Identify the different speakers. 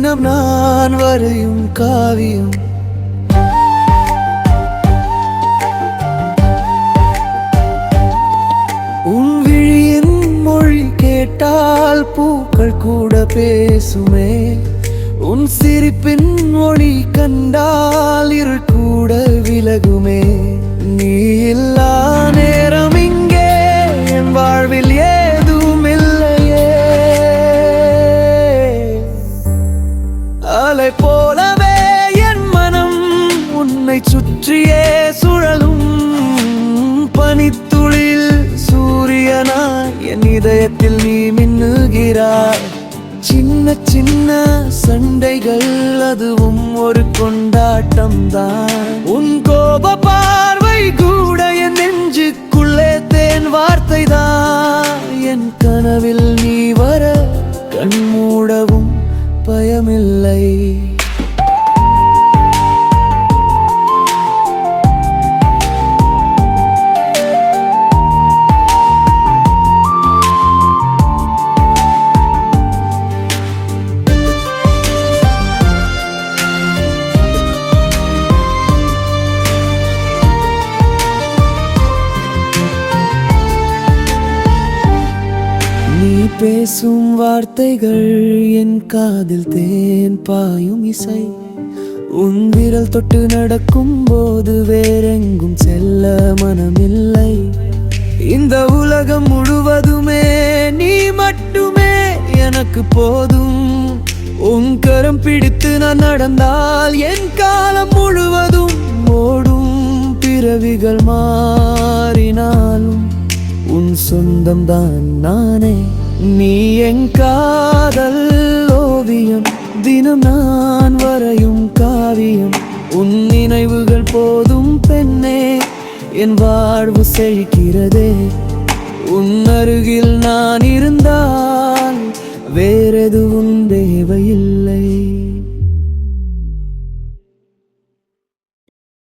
Speaker 1: தினம் நான் வரையும் காவியம். உன் விழியின் மொழி கேட்டால் பூக்கள் கூட பேசுமே. உன் சிரிப்பின் மொழி கண்டால் இருள் கூட விலகுமே. நீ இல்லா நேரம் இங்கே என் வாழ்வில் ஏதும் இல்லையே. அலை போலவே என் மனம் உன்னை சுற்றியே சுழலும். பனித்துளில் சூரியனாய் என் இதயத்தில் நீ மின்னுகிறாய். சின்ன சின்ன சண்டைகள் அதுவும் ஒரு கொண்டாட்டம் தான். உன் கோப பார்வை கூட என் நெஞ்சுக்குள்ளே தேன் வார்த்தை தான். என் கனவில் நீ வர கண் மூடவும் பயமில்லை. நீ பேசும் வார்த்தைகள் என் காதில் தேன் பாயும் இசை. உன் விரல் தொட்டு நடக்கும் போது வேறெங்கும் செல்ல மனமில்லை. இந்த உலகம் முழுவதுமே நீ மட்டுமே எனக்கு போதும். உன் கரம் பிடித்து நான் நடந்தால் என் காலம் முழுவதும் ஓடும். பிறவிகள் மாறினாலும் உன் சொந்தம் தான் நானே. நீ என் காதல் ஓவியம், தினம் நான் வரையும் காவியம். உன் நினைவுகள் போதும் பெண்ணே, என் வாழ்வு செழிக்கிறதே. உன் அருகில் நான் இருந்தால் வேறெதுவும் தேவையில்லை.